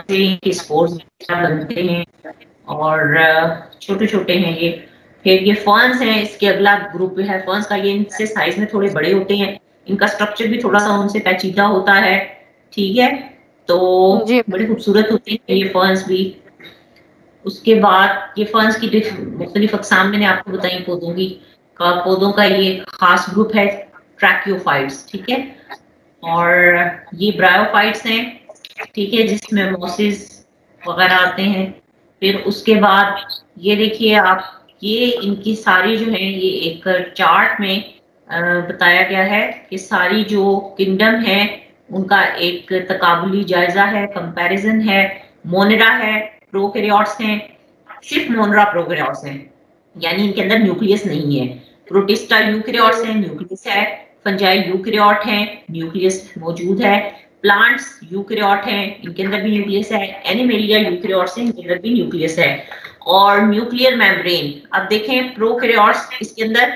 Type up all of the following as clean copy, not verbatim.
से स्पोर्स बनते हैं और छोटे छोटे हैं ये। फिर ये फर्न्स हैं, इसके अगला ग्रुप है फर्न्स का, ये इनसे साइज में थोड़े बड़े होते हैं, इनका स्ट्रक्चर भी थोड़ा सा उनसे पेचीदा होता है, ठीक है। तो जी बड़े खूबसूरत होते हैं ये फर्न्स भी। उसके बाद ये फर्न्स की मुख्तलिफ अकसाम मैंने आपको बताई पौधों की, पौधों का ये खास ग्रुप है ट्रैकियोफाइट्स, ठीक है। और ये ब्रायोफाइट्स हैं, ठीक है, जिसमें मोसिस वगैरह आते हैं। फिर उसके बाद ये देखिए आप, ये इनकी सारी जो है ये एक चार्ट में बताया गया है कि सारी जो किंगडम है उनका एक तकाबुली जायजा है, कंपैरिजन है। मोनेरा है, प्रोकैरियोट्स हैं, सिर्फ मोनरा प्रोकैरियोट्स हैं, यानी इनके अंदर न्यूक्लियस नहीं है। प्रोटिस्टा यूकैरियोट्स हैं, न्यूक्लियस है। फंजाई यूकैरियोट हैं, न्यूक्लियस मौजूद है। प्लांट्स यूकैरियोट हैं, इनके अंदर भी न्यूक्लियस है। एनिमेलिया यूकैरियोट्स हैं, इनके अंदर भी न्यूक्लियस है। और न्यूक्लियर मेम्ब्रेन, अब देखें प्रोकैरियोट्स, इसके अंदर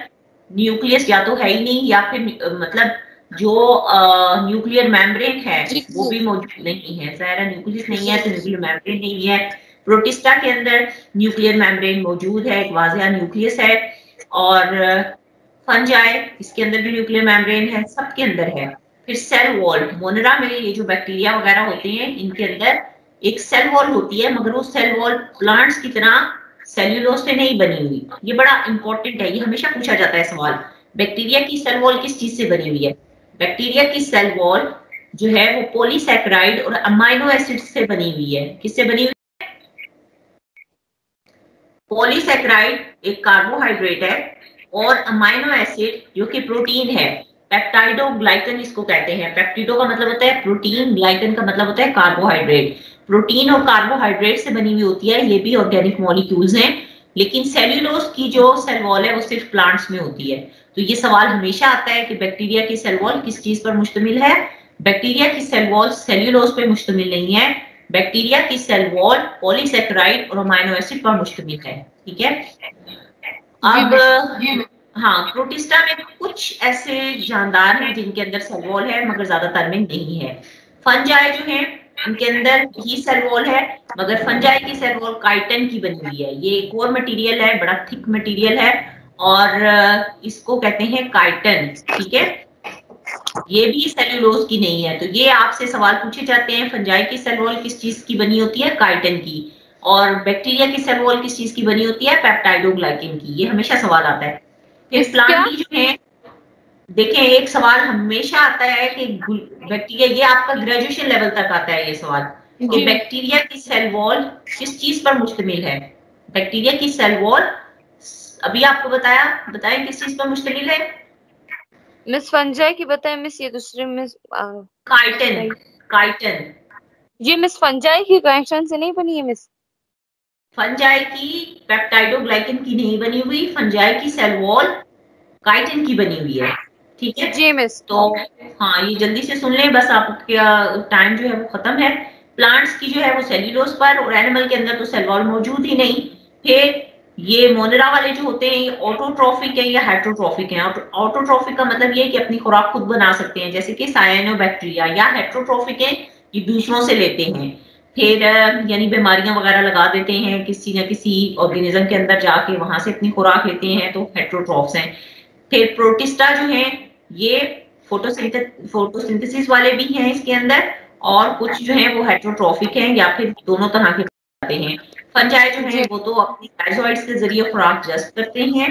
न्यूक्लियस या तो है ही नहीं, या फिर मतलब जो न्यूक्लियर मेम्ब्रेन है जी वो जी। भी मौजूद नहीं है। ज़ाहिर है न्यूक्लियस नहीं है तो न्यूक्लियर मेम्ब्रेन नहीं है। प्रोटिस्टा के अंदर न्यूक्लियर मेम्ब्रेन मौजूद है, एक वाज़िया न्यूक्लियस है। और फंजाई, इसके अंदर भी न्यूक्लियर मेम्ब्रेन है, सबके अंदर है। फिर सेल वॉल, मोनेरा में ये जो बैक्टीरिया वगैरह होते हैं इनके अंदर एक सेल वॉल होती है, मगर वो सेल वॉल प्लांट्स की तरह सेल्यूलोज से नहीं बनी हुई। ये बड़ा इंपॉर्टेंट है, ये हमेशा पूछा जाता है सवाल, बैक्टीरिया की सेल वॉल किस चीज से बनी हुई है। बैक्टीरिया की सेल वॉल जो है वो पॉलीसैकेराइड और अमाइनो एसिड से बनी हुई है। किससे बनी हुई? पॉलीसैकेराइड एक कार्बोहाइड्रेट है, और अमाइनो एसिड जो कि प्रोटीन है, पेप्टाइडोग्लाइकन इसको कहते हैं। पेप्टिडो का मतलब होता है प्रोटीन, ग्लाइकन का मतलब होता है कार्बोहाइड्रेट। प्रोटीन और कार्बोहाइड्रेट से बनी हुई होती है, ये भी ऑर्गेनिक मॉलिक्यूल्स हैं। लेकिन सेल्यूलोज की जो सेल वॉल है वो सिर्फ प्लांट्स में होती है। तो ये सवाल हमेशा आता है कि बैक्टीरिया की सेल वॉल किस चीज पर मुश्तमिल है। बैक्टीरिया की सेल वॉल सेल्यूलोज पर मुश्तमिल नहीं है, बैक्टीरिया की सेल वॉल पॉलीसैकेराइड और अमाइनो एसिड पर मुश्तमिल है, ठीक है। जी अब मिस। हाँ, प्रोटिस्टा में कुछ ऐसे जानदार हैं जिनके अंदर सेल वॉल है, मगर ज्यादातर में नहीं है। फंजाई जो है इनके अंदर ही सेल वॉल है, मगर फंजाई की सेल वॉल काइटन की बनी हुई है। ये एक और मटेरियल है, बड़ा थिक मटेरियल है, और इसको कहते हैं काइटन, ठीक है। ये भी सेल्यूलोज की नहीं है। तो ये आपसे सवाल पूछे जाते हैं, फंजाई की सेल वॉल किस चीज की बनी होती है? काइटन की। और बैक्टीरिया की सेल वॉल किस चीज की बनी होती है? पेप्टाइडोग्लाइकन की। ये हमेशा सवाल आता है। फिर मिस क्या? प्लांट जो है, देखें एक सवाल हमेशा आता है कि बैक्टीरिया, ये आपका ग्रेजुएशन लेवल तक आता है ये सवाल, कि जी बैक्टीरिया की सेल वॉल किस चीज पर मुश्तमिल है। बैक्टीरिया की सेल वॉल अभी आपको बताया, बताएं किस चीज पर मुश्तमिल है? मिस फंजाई की बताए मिस, ये दूसरे मिस काइटन, बताइए। काइटन। जी मिस, फंजाई की कनेक्शन से नहीं बनी है मिस। फंजाई की पेप्टाइडोग्लाइकन की नहीं बनी हुई, फंजाई की सेल वॉल काइटिन की बनी हुई है, ठीक है। जी मिस। तो हाँ, ये जल्दी से सुन लें, बस आपका टाइम जो है वो खत्म है। प्लांट्स की जो है वो सेल्यूलोज पर, और एनिमल के अंदर तो सेल वॉल मौजूद ही नहीं। फिर ये मोनेरा वाले जो होते हैं ये ऑटोट्रॉफिक है या हेट्रोट्रॉफिक है। ऑटोट्रॉफिक का मतलब ये है कि अपनी खुराक खुद बना सकते हैं, जैसे कि साइनोबैक्टीरिया। या हेट्रोट्रॉफिक है, ये दूसरों से लेते हैं। फिर यानी बीमारियां वगैरह लगा देते हैं किसी न किसी ऑर्गेनिज्म के अंदर जाके, वहां से अपनी खुराक लेते हैं, तो हेट्रोट्रॉफ्स हैं। फिर प्रोटिस्टा जो है ये फोटोसिंथेसिस वाले भी हैं इसके अंदर, और कुछ जो है वो हेट्रोट्रॉफिक हैं, या फिर दोनों तरह के खाते हैं। फंजाई जो है जी वो तो अपनी राइजोइड्स के जरिए खुराक जज्ब करते हैं,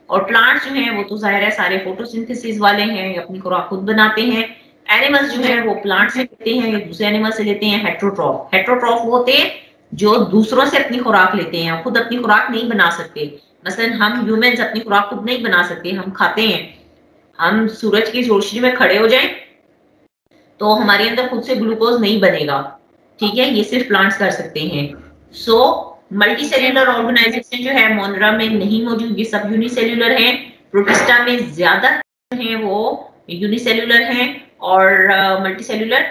और प्लांट्स जो हैं वो तो जाहिर है सारे फोटोसिंथेसिस वाले हैं, अपनी खुराक खुद बनाते हैं। एनिमल्स जो जी है वो प्लांट से लेते हैं या दूसरे एनिमल से लेते हैं। हेट्रोट्रॉफ, हेट्रोट्रॉफ वो होते हैं जो दूसरों से अपनी खुराक लेते हैं, खुद अपनी खुराक नहीं बना सकते। मसलन हम ह्यूमंस अपनी खुराक खुद नहीं बना सकते, हम खाते हैं। हम सूरज की रोशनी में खड़े हो जाएं तो हमारे अंदर खुद से ग्लूकोज नहीं बनेगा, ठीक है, ये सिर्फ प्लांट्स कर सकते हैं। सो मल्टी जी सेल्यूलर ऑर्गेनाइजेशन जो है मोनरा में नहीं मौजूद, ये सब यूनिसेल्यूलर हैं। प्रोटिस्टा में ज्यादा हैं वो यूनिसेल्यूलर हैं, और मल्टी सेल्यूलर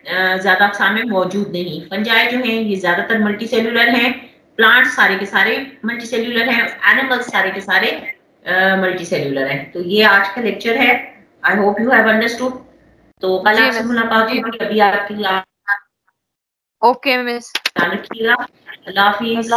ज्यादा अक़साम में मौजूद नहीं। फंजाई जो हैं ये ज्यादातर मल्टी सेल्यूलर हैं। प्लांट्स सारे के सारे मल्टी सेल्यूलर हैं, एनिमल्स सारे के सारे मल्टी सेल्यूलर हैं। तो ये आज का लेक्चर है। I hope you have understood. तो कल जी आपसे मिस। मुलाकात होगी। अभी आपकी ओके मिस। ध्यान रखिएगा। अल्लाह हाफिज।